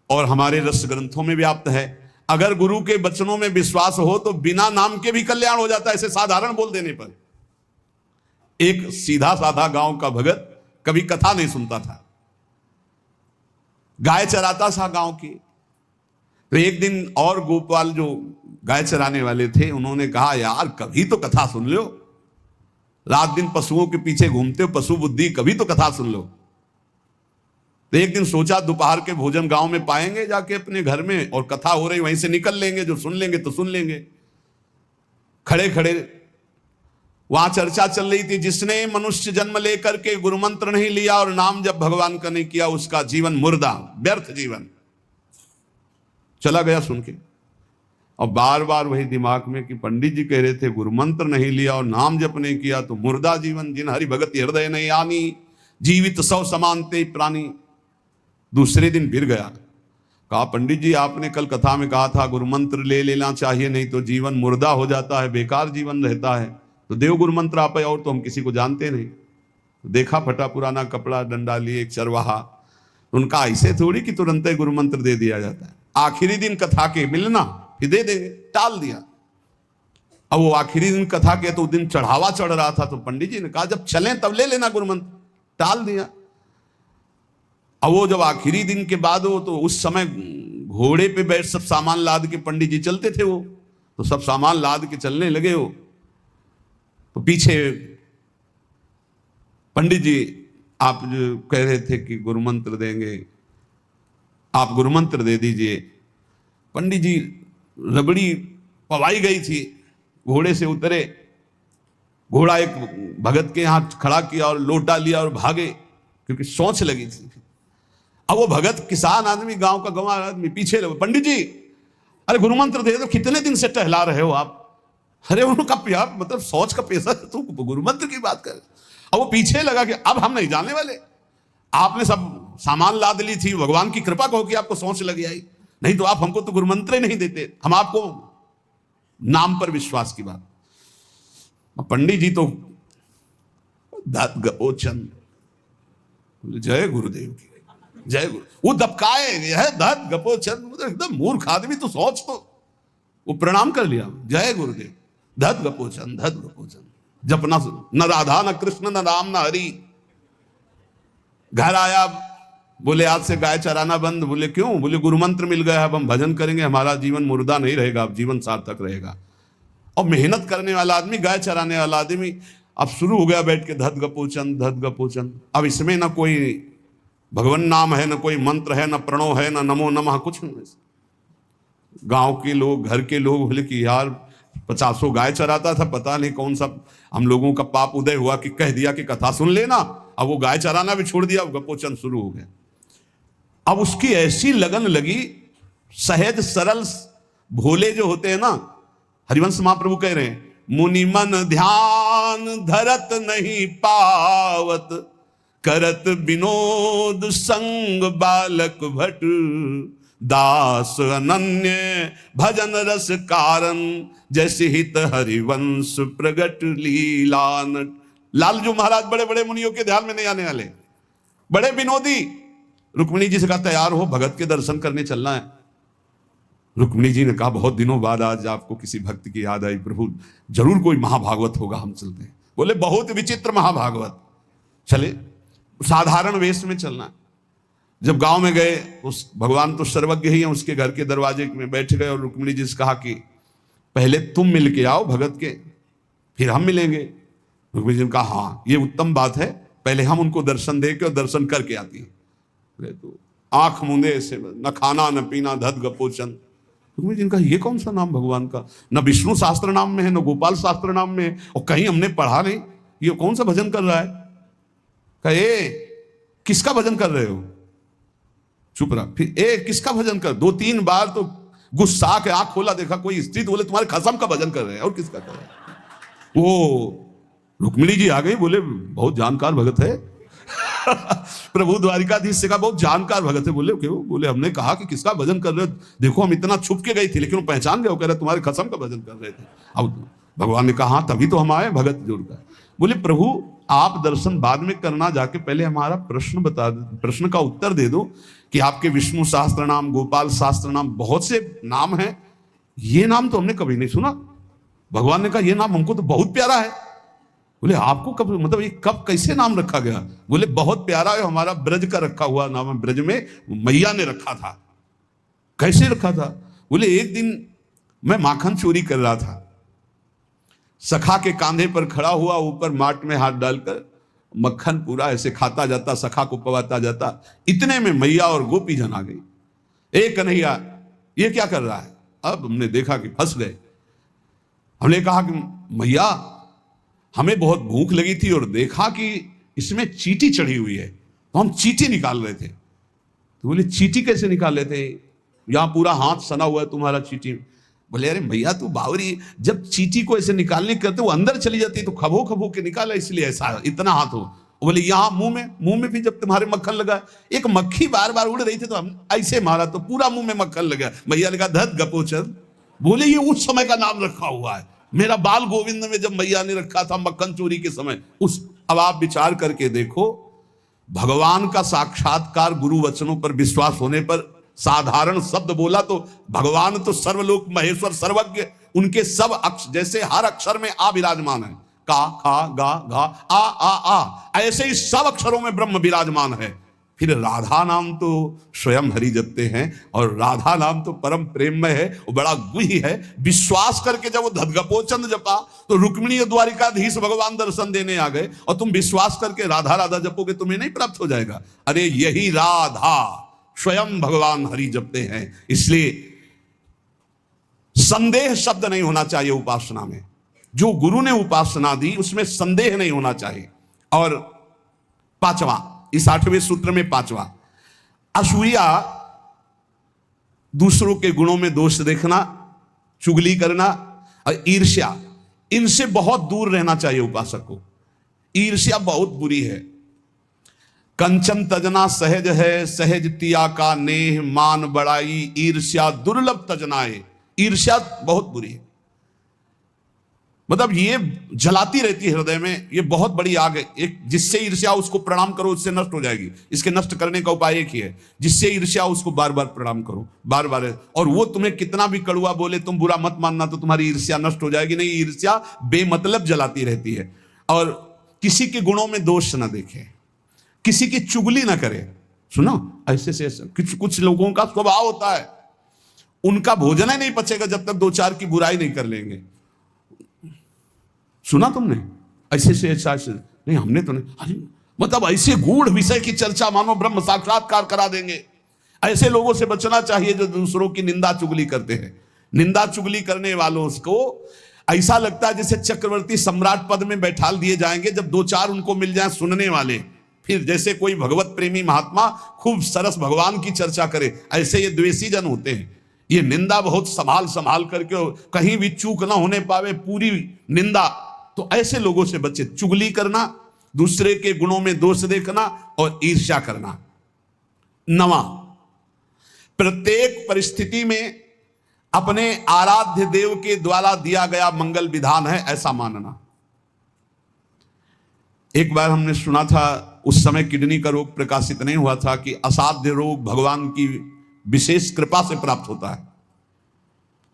और हमारे रस ग्रंथों में व्याप्त है। अगर गुरु के वचनों में विश्वास हो तो बिना नाम के भी कल्याण हो जाता है, ऐसे साधारण बोल देने पर। एक सीधा साधा गांव का भगत कभी कथा नहीं सुनता था, गाय चराता था गांव की। तो एक दिन और गोपाल जो गाय चराने वाले थे, उन्होंने कहा यार कभी तो कथा सुन लो, रात दिन पशुओं के पीछे घूमते हो, पशु बुद्धि, कभी तो कथा सुन लो। तो एक दिन सोचा दोपहर के भोजन गांव में पाएंगे जाके अपने घर में, और कथा हो रही वहीं से निकल लेंगे, जो सुन लेंगे तो सुन लेंगे। खड़े खड़े वहां चर्चा चल रही थी, जिसने मनुष्य जन्म लेकर के गुरु मंत्र नहीं लिया और नाम जब भगवान का नहीं किया, उसका जीवन मुर्दा, व्यर्थ जीवन। चला गया सुन के, और बार बार वही दिमाग में कि पंडित जी कह रहे थे गुरु मंत्र नहीं लिया और नाम जप नहीं किया तो मुर्दा जीवन। जिन हरि भगत हृदय नहीं आनी, जीवित सौ समानते प्राणी। दूसरे दिन फिर गया, कहा पंडित जी आपने कल कथा में कहा था गुरु मंत्र ले लेना चाहिए, नहीं तो जीवन मुर्दा हो जाता है, बेकार जीवन रहता है। तो देव गुरु मंत्र आप, और तो हम किसी को जानते नहीं। देखा फटा पुराना कपड़ा, डंडा लिए एक चरवाहा। उनका ऐसे थोड़ी कि तुरंत ही गुरु मंत्र दे दिया जाता है, आखिरी दिन कथा के मिलना फिर दे देंगे, टाल दिया। अब वो आखिरी दिन कथा के तो उस दिन चढ़ावा चढ़ रहा था, तो पंडित जी ने कहा जब चलें तब ले लेना गुरु मंत्र, टाल दिया। अब वो जब आखिरी दिन के बाद हो, तो उस समय घोड़े पे बैठ सब सामान लाद के पंडित जी चलते थे, वो तो सब सामान लाद के चलने लगे हो। तो पीछे पंडित जी आप जो कह रहे थे कि गुरु मंत्र देंगे, आप गुरु मंत्र दे दीजिए। पंडित जी रबड़ी पवाई गई थी, घोड़े से उतरे, घोड़ा एक भगत के यहां खड़ा किया और लोटा लिया और भागे, क्योंकि सोच लगी थी। अब वो भगत किसान आदमी, गांव का गंवार आदमी पीछे लगे, पंडित जी अरे गुरु मंत्र दे दो, कितने दिन से टहला रहे हो आप। अरे उनका प्यार मतलब सोच का पैसा, तू गुरु मंत्र की बात कर। अब वो पीछे लगा कि अब हम नहीं जाने वाले, आपने सब सामान लाद ली थी, भगवान की कृपा कहो कि आपको सोच लगी आई, नहीं तो आप हमको तो गुरु मंत्र ही नहीं देते, हम आपको नाम पर विश्वास की बात। पंडित जी तो दात गपोचन, जय गुरुदेव की जय गुरु, वो दबकाए है दात गपोचन, एकदम मूर्ख आदमी, तो सोच। तो वो प्रणाम कर लिया, जय गुरुदेव, धत गपोचन धत गपोचन। जपना न राधा न कृष्ण न राम न हरि। घर आया, बोले आज से गाय चराना बंद। बोले क्यों? बोले गुरु मंत्र मिल गया, अब हम भजन करेंगे, हमारा जीवन मुर्दा नहीं रहेगा, अब जीवन सार्थक रहेगा। और मेहनत करने वाला आदमी, गाय चराने वाला आदमी, अब शुरू हो गया बैठ के धत गपोचन धत गपोचन। अब इसमें ना कोई भगवान नाम है, ना कोई मंत्र है, ना प्रणव है, ना नमो नमः, कुछ नहीं। गांव के लोग, घर के लोग बोले कि यार 50 गाय चराता था, पता नहीं कौन सा हम लोगों का पाप उदय हुआ कि कह दिया कि कथा सुन लेना। अब वो गाय चराना भी छोड़ दिया, गपोचन शुरू हो गया। अब उसकी ऐसी लगन लगी, सहज सरल भोले जो होते हैं ना, हरिवंश महाप्रभु कह रहे हैं, मुनि मन ध्यान धरत नहीं पावत, करत विनोद संग बालक भट, दास अनन्य भजन रस कारण, जैसे हित हरिवंश प्रगट लीलान। लालजू महाराज बड़े बड़े मुनियों के ध्यान में नहीं आने वाले, बड़े विनोदी। रुक्मिणी जी से कहा तैयार हो, भगत के दर्शन करने चलना है। रुक्मिणी जी ने कहा बहुत दिनों बाद आज आपको किसी भक्त की याद आई, प्रभु जरूर कोई महाभागवत होगा, हम चलते हैं। बोले बहुत विचित्र महाभागवत। चले, साधारण वेश में चलना। जब गांव में गए, उस भगवान तो सर्वज्ञ ही है, उसके घर के दरवाजे में बैठ गए और रुक्मिणी जी से कहा कि पहले तुम मिल के आओ भगत के, फिर हम मिलेंगे। रुक्मिणी जी ने कहा हाँ ये उत्तम बात है, पहले हम उनको दर्शन दे के और दर्शन करके आती है। तो आंख मूंदे से, न खाना न पीना, धत गपोचन। रुक्मिणी जी ने कहा ये कौन सा नाम भगवान का, न विष्णु शास्त्र नाम में है, न गोपाल शास्त्र नाम में है, और कहीं हमने पढ़ा नहीं, ये कौन सा भजन कर रहा है। कहे किसका भजन कर रहे हो? चुप रहा। फिर किसका भजन कर? 2-3 बार तो गुस्सा के आंख खोला, देखा कोई स्त्री, तो बोले तुम्हारे खसम का भजन कर रहे हैं। और किसका कर रहे हैं? वो रुक्मिणी जी आ गई, बोले बहुत जानकार भगत है। प्रभु द्वारिकाधीश से कहा बहुत जानकार भगत है। बोले क्यों? बोले हमने कहा कि किसका भजन कर रहे हो, देखो हम इतना छुप के गई थी लेकिन वो पहचान गए, वो कह रहे तुम्हारे खसम का भजन कर रहे थे। अब भगवान ने कहा तभी तो हम आए भगत जोड़कर। बोले प्रभु आप दर्शन बाद में करना, जाके पहले हमारा प्रश्न बता दो, प्रश्न का उत्तर दे दो कि आपके विष्णु सहस्त्र नाम, गोपाल सहस्त्र नाम, बहुत से नाम हैं, ये नाम तो हमने कभी नहीं सुना। भगवान ने कहा ये नाम हमको तो बहुत प्यारा है। बोले आपको कब, मतलब ये कब कैसे नाम रखा गया? बोले बहुत प्यारा है, हमारा ब्रज का रखा हुआ नाम है, ब्रज में मैया ने रखा था। कैसे रखा था? बोले एक दिन मैं माखन चोरी कर रहा था, सखा के कांधे पर खड़ा हुआ, ऊपर माट में हाथ डालकर मक्खन पूरा ऐसे खाता जाता, सखा को पवाता जाता। इतने में मैया और गोपी जन आ गई। ए कन्हैया ये क्या कर रहा है? अब हमने देखा कि फंस गए। हमने कहा कि मैया हमें बहुत भूख लगी थी और देखा कि इसमें चींटी चढ़ी हुई है, तो हम चींटी निकाल रहे थे। तो बोले चींटी कैसे निकाल रहे थे? यहां पूरा हाथ सना हुआ है तुम्हारा चींटी। बोले अरे भैया तू बावरी, जब चींटी को ऐसे निकालने करते वो अंदर चली जाती तो खबो खबो के निकाला, इसलिए ऐसा इतना हाथ हो। बोले यहाँ मुंह में भी जब तुम्हारे मक्खन लगा, एक मक्खी बार बार उड़ रही थी तो हम ऐसे मारा तो पूरा मुंह में मक्खन लगा। भैया ने कहा धत गपोचर। बोले ये उस समय का नाम रखा हुआ है, मेरा बाल गोविंद में जब मैया ने रखा था मक्खन चोरी के समय उस। अब आप विचार करके देखो, भगवान का साक्षात्कार गुरु वचनों पर विश्वास होने पर साधारण शब्द बोला तो भगवान तो सर्वलोक महेश्वर सर्वज्ञ, उनके सब अक्षर, जैसे हर अक्षर में आ विराजमान है, का खा गा घा आ, ऐसे ही सब अक्षरों में ब्रह्म विराजमान है। फिर राधा नाम तो स्वयं हरि जपते हैं और राधा नाम तो परम प्रेममय है, वो बड़ा गुही है। विश्वास करके जब वो धदगपोचंद जपा तो रुक्मिणी द्वारिकाधीश भगवान दर्शन देने आ गए, और तुम विश्वास करके राधा राधा जपोगे तुम्हें नहीं प्राप्त हो जाएगा? अरे यही राधा स्वयं भगवान हरि जपते हैं। इसलिए संदेह शब्द नहीं होना चाहिए उपासना में। जो गुरु ने उपासना दी उसमें संदेह नहीं होना चाहिए। और पांचवा, इस 8वें सूत्र में पांचवा, असूया, दूसरों के गुणों में दोष देखना, चुगली करना और ईर्ष्या, इनसे बहुत दूर रहना चाहिए उपासक को। ईर्ष्या बहुत बुरी है। कंचन तजना सहज है, सहज तिया का नेह, मान बड़ाई ईर्ष्या दुर्लभ तजनाए। ईर्ष्या बहुत बुरी है, मतलब ये जलाती रहती है हृदय में, ये बहुत बड़ी आग है। एक जिससे ईर्ष्या उसको प्रणाम करो उससे नष्ट हो जाएगी। इसके नष्ट करने का उपाय एक ही है, जिससे ईर्ष्या उसको बार बार प्रणाम करो, बार बार। और वो तुम्हें कितना भी कड़ुआ बोले तुम बुरा मत मानना, तो तुम्हारी ईर्ष्या नष्ट हो जाएगी नहीं। ईर्ष्या बेमतलब जलाती रहती है। और किसी के गुणों में दोष न देखे, किसी की चुगली ना करे। सुनो ऐसे से कुछ लोगों का स्वभाव होता है, उनका भोजन ही नहीं पचेगा जब तक दो चार की बुराई नहीं कर लेंगे। सुना तुमने? ऐसे से ऐसा नहीं, हमने तो नहीं। अरे मतलब ऐसे गूढ़ विषय की चर्चा मानो ब्रह्म साक्षात्कार करा देंगे। ऐसे लोगों से बचना चाहिए जो दूसरों की निंदा चुगली करते हैं। निंदा चुगली करने वालों को ऐसा लगता है जैसे चक्रवर्ती सम्राट पद में बैठा दिए जाएंगे, जब दो चार उनको मिल जाए सुनने वाले। फिर जैसे कोई भगवत प्रेमी महात्मा खूब सरस भगवान की चर्चा करे, ऐसे ये द्वेषी जन होते हैं। ये निंदा बहुत संभाल करके, कहीं भी चूक ना होने पावे, पूरी निंदा। तो ऐसे लोगों से बचे। चुगली करना, दूसरे के गुणों में दोष देखना और ईर्ष्या करना। नवा, प्रत्येक परिस्थिति में अपने आराध्य देव के द्वारा दिया गया मंगल विधान है ऐसा मानना। एक बार हमने सुना था, उस समय किडनी का रोग प्रकाशित नहीं हुआ था, कि असाध्य रोग भगवान की विशेष कृपा से प्राप्त होता है।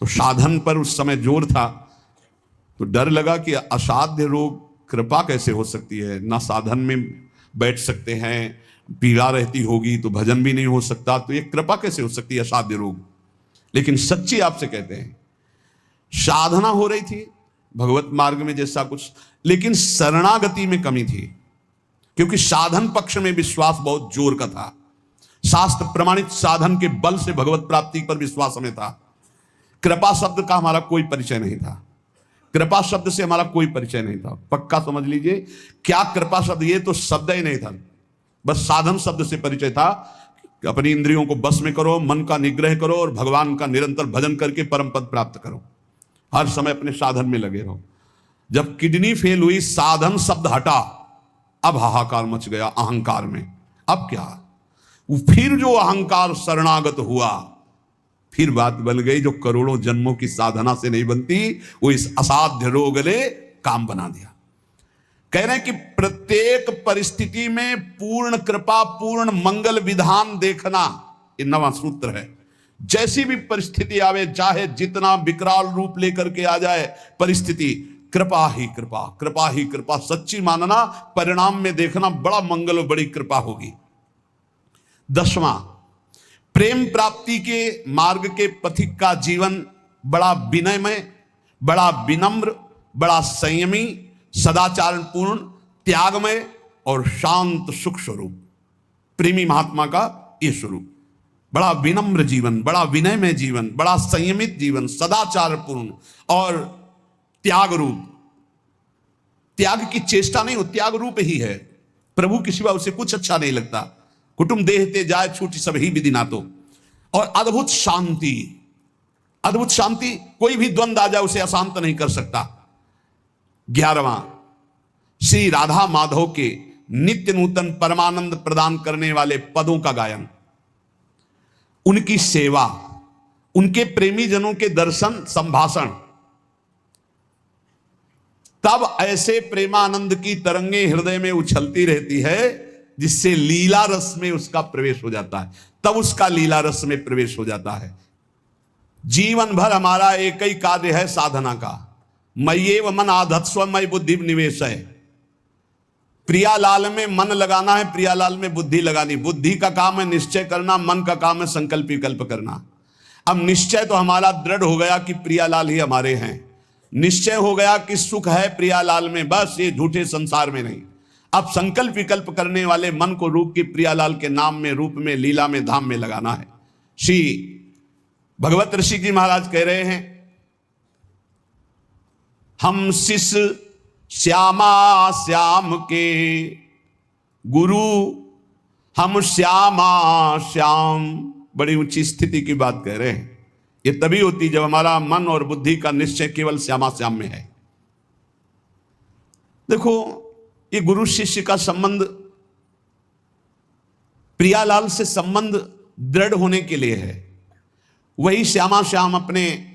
तो साधन पर उस समय जोर था, तो डर लगा कि असाध्य रोग कृपा कैसे हो सकती है, ना साधन में बैठ सकते हैं, पीड़ा रहती होगी तो भजन भी नहीं हो सकता, तो ये कृपा कैसे हो सकती है असाध्य रोग। लेकिन सच्ची आपसे कहते हैं, साधना हो रही थी भगवत मार्ग में जैसा कुछ, लेकिन शरणागति में कमी थी, क्योंकि साधन पक्ष में विश्वास बहुत जोर का था। शास्त्र प्रमाणित साधन के बल से भगवत प्राप्ति पर विश्वास हमें था। कृपा शब्द का हमारा कोई परिचय नहीं था, कृपा शब्द से हमारा कोई परिचय नहीं था। पक्का समझ लीजिए, क्या कृपा शब्द, ये तो शब्द ही नहीं था, बस साधन शब्द से परिचय था। अपनी इंद्रियों को बस में करो, मन का निग्रह करो और भगवान का निरंतर भजन करके परम पद प्राप्त करो। हर समय अपने साधन में लगे रहो। जब किडनी फेल हुई, साधन शब्द हटा, अब हाहाकार मच गया अहंकार में। अब क्या, फिर जो अहंकार शरणागत हुआ, फिर बात बन गई जो करोड़ों जन्मों की साधना से नहीं बनती, वो इस असाध्य रोग ने काम बना दिया। कह रहे हैं कि प्रत्येक परिस्थिति में पूर्ण कृपा, पूर्ण मंगल विधान देखना, ये नवा सूत्र है। जैसी भी परिस्थिति आवे, चाहे जितना विकराल रूप लेकर के आ जाए परिस्थिति, कृपा ही कृपा, कृपा ही कृपा, सच्ची मानना, परिणाम में देखना बड़ा मंगल और बड़ी कृपा होगी। 10वां, प्रेम प्राप्ति के मार्ग के पथिक का जीवन बड़ा विनयमय, बड़ा विनम्र, बड़ा संयमी, सदाचारपूर्ण, त्यागमय और शांत सुख स्वरूप। प्रेमी महात्मा का ये स्वरूप, बड़ा विनम्र जीवन, बड़ा विनयमय जीवन, बड़ा संयमित जीवन, सदाचारपूर्ण और त्याग रूप। त्याग की चेष्टा नहीं, वो त्याग रूप ही है। प्रभु के सिवा उसे कुछ अच्छा नहीं लगता। कुटुंब देहते जाए छूटी सब ही विधि ना तो। और अद्भुत शांति, अद्भुत शांति, कोई भी द्वंद आ जाए उसे अशांत नहीं कर सकता। 11वां, श्री राधा माधव के नित्य नूतन परमानंद प्रदान करने वाले पदों का गायन, उनकी सेवा, उनके प्रेमी जनों के दर्शन संभाषण, तब ऐसे प्रेमानंद की तरंगे हृदय में उछलती रहती है जिससे लीला रस में उसका प्रवेश हो जाता है। तब उसका लीला रस में प्रवेश हो जाता है। जीवन भर हमारा एक ही कार्य है साधना का, मय्येव मन आधत्स्व मयि बुद्धि निवेश है। प्रियालाल में मन लगाना है, प्रियालाल में बुद्धि लगानी। बुद्धि का काम है निश्चय करना, मन का काम है संकल्प विकल्प करना। अब निश्चय तो हमारा दृढ़ हो गया कि प्रियालाल ही हमारे हैं। निश्चय हो गया कि सुख है प्रियालाल में, बस ये झूठे संसार में नहीं। अब संकल्प विकल्प करने वाले मन को रूप की प्रियालाल के नाम में, रूप में, लीला में, धाम में लगाना है। श्री भगवत ऋषि जी महाराज कह रहे हैं, हम शिष्य श्यामा श्याम के गुरु, हम श्यामा श्याम। बड़ी ऊंची स्थिति की बात कह रहे हैं। ये तभी होती जब हमारा मन और बुद्धि का निश्चय केवल श्यामा श्याम में है। देखो, ये गुरु शिष्य का संबंध, प्रियालाल से संबंध दृढ़ होने के लिए है। वही श्यामा श्याम अपने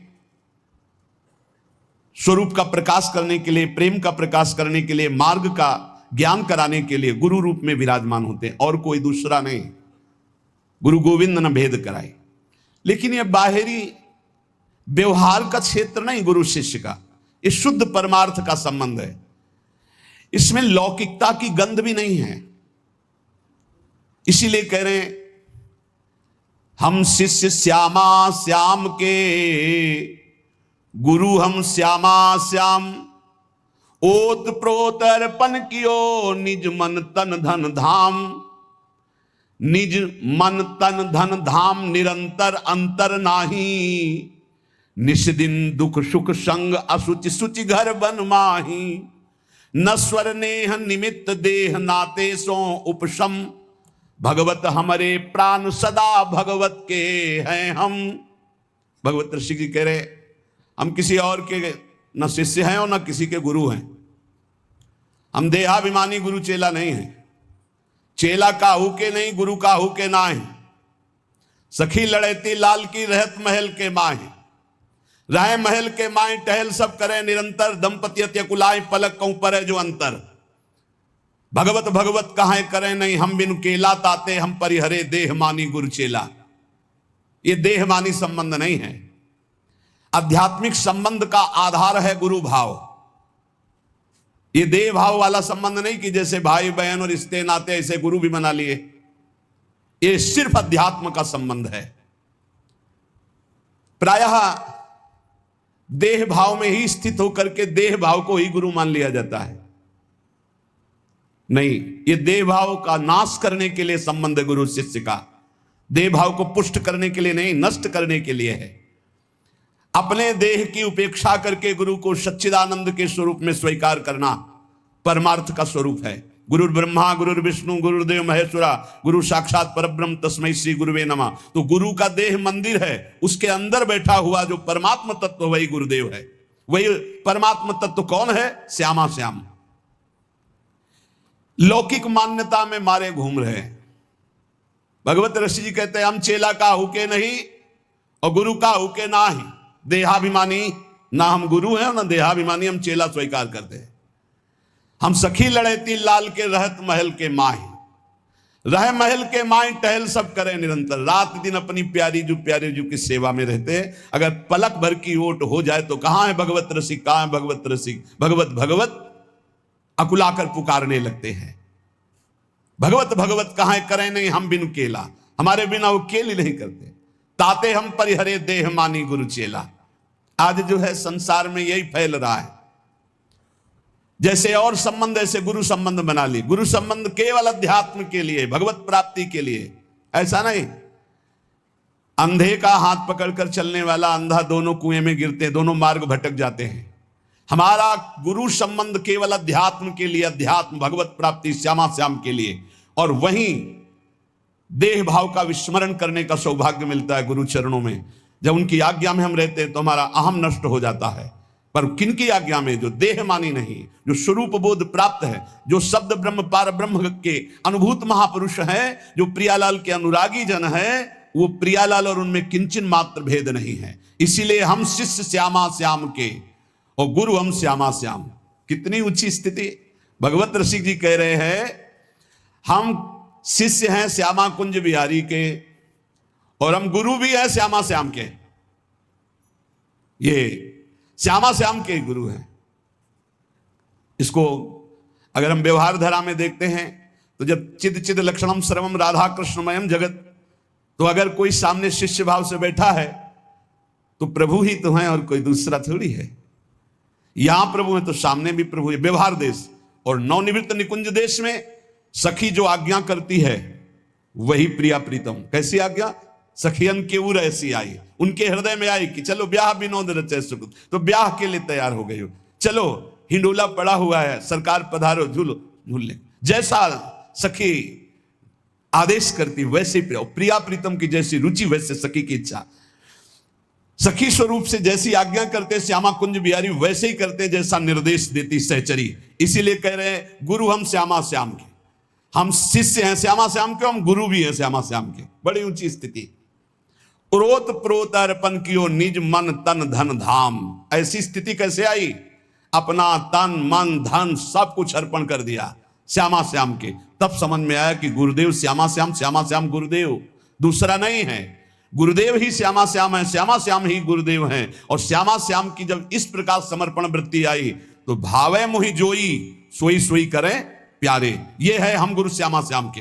स्वरूप का प्रकाश करने के लिए, प्रेम का प्रकाश करने के लिए, मार्ग का ज्ञान कराने के लिए गुरु रूप में विराजमान होते हैं, और कोई दूसरा नहीं। गुरु गोविंद न भेद कराए। लेकिन यह बाहरी व्यवहार का क्षेत्र नहीं गुरु शिष्य का, यह शुद्ध परमार्थ का संबंध है। इसमें लौकिकता की गंध भी नहीं है। इसीलिए कह रहे हैं, हम शिष्य श्यामा श्याम के गुरु, हम श्यामा श्याम। ओत प्रोत अर्पण कियो निज मन तन धन धाम। निज मन तन धन धाम निरंतर अंतर नाही। निस दिन दुख सुख संग असुचि सुचि घर बन माही। नस्वर नेह निमित्त देह नाते सो उपशम। भगवत हमारे प्राण सदा भगवत के हैं हम। भगवत ऋषि जी कह रहे, हम किसी और के न शिष्य हैं और न किसी के गुरु हैं। हम देहाभिमानी गुरु चेला नहीं हैं। चेला काहू के नहीं, गुरु काहू के ना है। सखी लड़ेती लाल की रहत महल के माहे। राय महल के माए टहल सब करे निरंतर। दंपति अत्यकुलाए पलक कहूं पर जो अंतर। भगवत भगवत कहां करें नहीं, हम बिनु केला ताते हम परिहरे देह मानी गुरु चेला। ये देह मानी संबंध नहीं है। आध्यात्मिक संबंध का आधार है गुरु भाव। ये देह भाव वाला संबंध नहीं कि जैसे भाई बहन और रिश्ते नाते ऐसे गुरु भी बना लिए। ये सिर्फ अध्यात्म का संबंध है। प्रायः देह भाव में ही स्थित होकर के देह भाव को ही गुरु मान लिया जाता है। नहीं, ये देह भाव का नाश करने के लिए संबंध है गुरु शिष्य का। देह भाव को पुष्ट करने के लिए नहीं, नष्ट करने के लिए है। अपने देह की उपेक्षा करके गुरु को सच्चिदानंद के स्वरूप में स्वीकार करना परमार्थ का स्वरूप है। गुरु ब्रह्मा गुरु विष्णु गुरुदेव महेश्वरा, गुरु साक्षात परब्रह्म तस्मै श्री गुरुवे नमः। तो गुरु का देह मंदिर है, उसके अंदर बैठा हुआ जो परमात्म तत्व वही गुरुदेव है। वही परमात्म तत्व कौन है? श्यामा श्याम। लौकिक मान्यता में मारे घूम रहे हैं। भगवत ऋषि जी कहते हैं, हम चेला का हुके नहीं और गुरु का हुके ना ही। देहाभिमानी, ना हम गुरु हैं ना देहाभिमानी, हम चेला स्वीकार करते हैं। हम सखी लड़ेती लाल के रहत महल के माही, रह महल के माई टहल सब करे निरंतर। रात दिन अपनी प्यारी जू की सेवा में रहते हैं। अगर पलक भर की ओट हो जाए तो कहां है भगवत रसिक, कहां है भगवत रसिक, भगवत भगवत अकुलाकर पुकारने लगते हैं। भगवत भगवत कहां है करे नहीं हम बिन केला, हमारे बिना वो केल ही नहीं करते। ताते हम परिहरे देह मानी गुरु चेला। आज जो है संसार में यही फैल रहा है, जैसे और संबंध ऐसे गुरु संबंध बना ली। गुरु संबंध केवल अध्यात्म के लिए, भगवत प्राप्ति के लिए, ऐसा नहीं। अंधे का हाथ पकड़कर चलने वाला अंधा दोनों कुएं में गिरते, दोनों मार्ग भटक जाते हैं। हमारा गुरु संबंध केवल अध्यात्म के लिए, अध्यात्म भगवत प्राप्ति श्यामा श्याम के लिए, और वहीं देह भाव का विस्मरण करने का सौभाग्य मिलता है गुरु चरणों में। जब उनकी आज्ञा में हम रहते हैं तो हमारा अहम नष्ट हो जाता है। पर किनकी आज्ञा में? जो देह मानी नहीं, जो स्वरूप बोध प्राप्त है, जो शब्द ब्रह्म पार ब्रह्म के अनुभूत महापुरुष हैं, जो प्रियालाल के अनुरागी जन हैं, वो प्रियालाल और उनमें किंचन मात्र भेद नहीं है। इसीलिए हम शिष्य श्यामा श्याम के और गुरु हम श्यामा श्याम। कितनी ऊंची स्थिति! भगवत रसिक जी कह रहे हैं हम शिष्य हैं श्यामा कुंज बिहारी के और हम गुरु भी हैं श्यामा श्याम के। ये श्यामा श्याम के गुरु हैं। इसको अगर हम व्यवहार धारा में देखते हैं तो जब चिद चिद लक्षणम सर्वम राधा कृष्णमयम जगत, तो अगर कोई सामने शिष्य भाव से बैठा है तो प्रभु ही तो है और कोई दूसरा थोड़ी है। यहां प्रभु है तो सामने भी प्रभु है। व्यवहार देश और नवनिवृत्त निकुंज देश में सखी जो आज्ञा करती है वही प्रिया प्रीतम। कैसी आज्ञा? सखियन के उर ऐसी आई, उनके हृदय में आई कि चलो ब्याह विनोद रचे सुख, तो ब्याह के लिए तैयार हो गई हो। चलो हिंडोला पड़ा हुआ है, सरकार पधारो, झूलो झूल ले। जैसा सखी आदेश करती वैसे प्रिया प्रीतम की जैसी रुचि वैसे सखी की इच्छा। सखी स्वरूप से जैसी आज्ञा करते श्यामा कुंज बिहारी वैसे ही करते जैसा निर्देश देती सहचरी। इसीलिए कह रहे हैं गुरु हम श्यामा श्याम के। हम शिष्य हैं श्यामा श्याम के, हम गुरु भी हैं श्यामा श्याम के। बड़ी ऊंची स्थिति। उरोत प्रोत अर्पण कियो निज मन तन धन धाम। ऐसी स्थिति कैसे आई? अपना तन मन धन सब कुछ अर्पण कर दिया श्यामा श्याम के। तब समझ में आया कि गुरुदेव श्यामा श्याम गुरुदेव, दूसरा नहीं है। गुरुदेव ही श्यामा श्याम है, श्यामा श्याम ही गुरुदेव हैं। और श्यामा श्याम की जब इस प्रकार समर्पण वृत्ति आई तो भावे मोहि जोई सोई सोई करें प्यारे। ये है हम गुरु श्यामा श्याम के।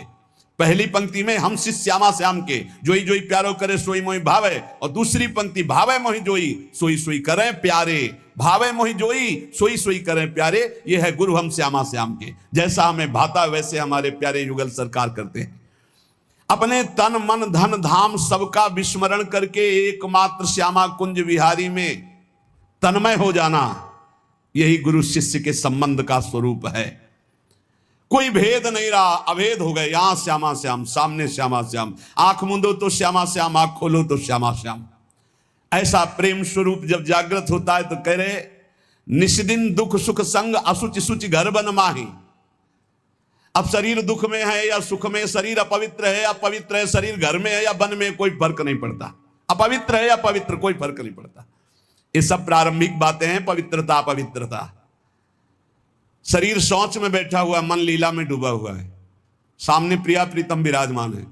पहली पंक्ति में हम शिष्य श्यामा श्याम के, जोई जोई प्यारो करे सोई मोहि भावे, और दूसरी पंक्ति भावे मोहि जोई सोई सोई करें प्यारे। भावे मोहि जोई सोई सोई करें प्यारे, ये है गुरु हम श्यामा श्याम के। जैसा हमें भाता वैसे हमारे प्यारे युगल सरकार करते हैं। अपने तन मन धन धाम सबका विस्मरण करके एकमात्र श्यामा कुंज विहारी में तन्मय हो जाना, यही गुरु शिष्य के संबंध का स्वरूप है। कोई भेद नहीं रहा, अभेद हो गए। यहां श्यामा श्याम, सामने श्यामा श्याम, आंख मूंदो तो श्यामा श्याम, आंख खोलो तो श्यामा श्याम। ऐसा प्रेम स्वरूप जब जागृत होता है तो कह रहे निष्दिन दुख सुख संग असुचि सुचि घर बन माही। अब शरीर दुख में है या सुख में, शरीर अपवित्र है या पवित्र है, शरीर घर में है या वन में, कोई फर्क नहीं पड़ता। अपवित्र है या पवित्र, कोई फर्क नहीं पड़ता। ये सब प्रारंभिक बातें हैं, पवित्रता अपवित्रता। शरीर शौच में बैठा हुआ, मन लीला में डूबा हुआ है, सामने प्रिया प्रीतम विराजमान है।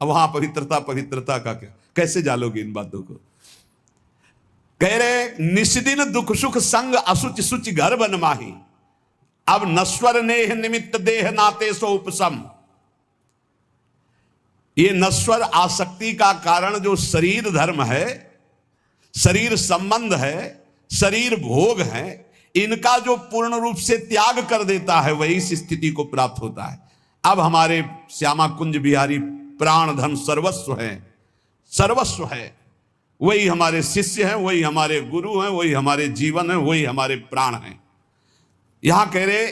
अब वहां पवित्रता पवित्रता का क्या, कैसे जालोगे इन बातों को? कह रहे निष्दिन दुख सुख संग असुचि सुचि घर बन माही। अब नश्वर नेह निमित्त देह नाते सो उपसम। ये नश्वर आसक्ति का कारण जो शरीर धर्म है, शरीर संबंध है, शरीर भोग है, इनका जो पूर्ण रूप से त्याग कर देता है वही इस स्थिति को प्राप्त होता है। अब हमारे श्यामा कुंज बिहारी प्राण धन सर्वस्व है, सर्वस्व है। वही हमारे शिष्य हैं, वही हमारे गुरु हैं, वही हमारे जीवन है, वही हमारे प्राण हैं। यहां कह रहे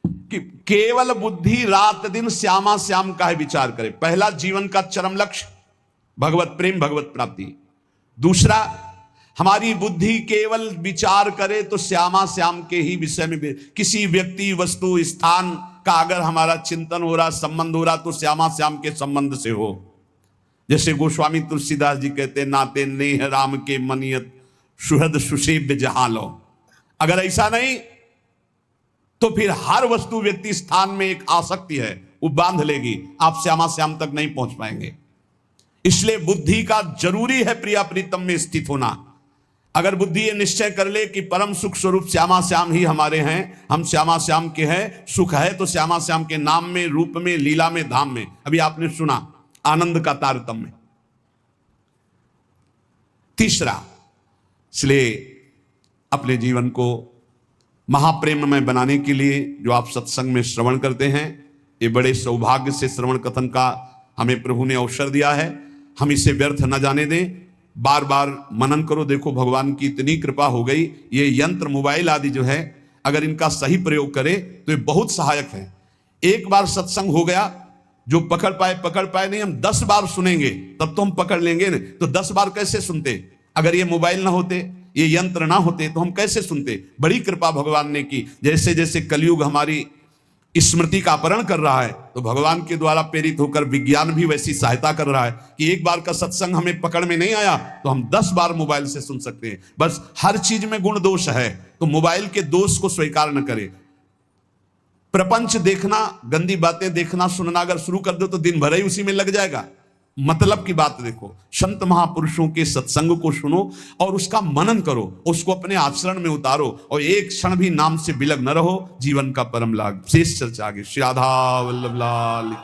कि केवल बुद्धि रात दिन श्यामा श्याम का है विचार करे। पहला जीवन का चरम लक्ष्य भगवत प्रेम, भगवत प्राप्ति। दूसरा हमारी बुद्धि केवल विचार करे तो श्यामा श्याम के ही विषय में। किसी व्यक्ति वस्तु स्थान का अगर हमारा चिंतन हो रहा, संबंध हो रहा, तो श्यामा श्याम के संबंध से हो। जैसे गोस्वामी तुलसीदास जी कहते नाते नेह राम के मनियत सुहृद सुसेव्य जहां लो। अगर ऐसा नहीं तो फिर हर वस्तु व्यक्ति स्थान में एक आसक्ति है, वो बांध लेगी, आप श्यामा श्याम तक नहीं पहुंच पाएंगे। इसलिए बुद्धि का जरूरी है प्रिया प्रीतम में स्थित होना। अगर बुद्धि ये निश्चय कर ले कि परम सुख स्वरूप श्यामा श्याम ही हमारे हैं, हम श्यामा श्याम के हैं, सुख है तो श्यामा श्याम के नाम में, रूप में, लीला में, धाम में। अभी आपने सुना आनंद का तारतम्य। तीसरा, इसलिए अपने जीवन को महाप्रेममय बनाने के लिए जो आप सत्संग में श्रवण करते हैं, ये बड़े सौभाग्य से श्रवण कथन का हमें प्रभु ने अवसर दिया है, हम इसे व्यर्थ न जाने दें। बार बार मनन करो। देखो भगवान की इतनी कृपा हो गई, ये यंत्र मोबाइल आदि जो है, अगर इनका सही प्रयोग करें तो ये बहुत सहायक है। एक बार सत्संग हो गया, जो पकड़ पाए नहीं, हम 10 बार सुनेंगे तब तो हम पकड़ लेंगे न। तो 10 बार कैसे सुनते? अगर ये मोबाइल ना होते, ये यंत्र ना होते तो हम कैसे सुनते? बड़ी कृपा भगवान ने की। जैसे जैसे कलयुग हमारी स्मृति का अपहरण कर रहा है, तो भगवान के द्वारा प्रेरित होकर विज्ञान भी वैसी सहायता कर रहा है कि एक बार का सत्संग हमें पकड़ में नहीं आया तो हम 10 बार मोबाइल से सुन सकते हैं। बस हर चीज में गुण दोष है, तो मोबाइल के दोष को स्वीकार न करें। प्रपंच देखना, गंदी बातें देखना, सुनना अगर शुरू कर दो तो दिन भर ही उसी में लग जाएगा। मतलब की बात देखो, संत महापुरुषों के सत्संग को सुनो और उसका मनन करो, उसको अपने आचरण में उतारो, और एक क्षण भी नाम से बिलग न रहो। जीवन का परम लाभ। शेष चर्चा आगे। श्री राधा वल्लभ लाल।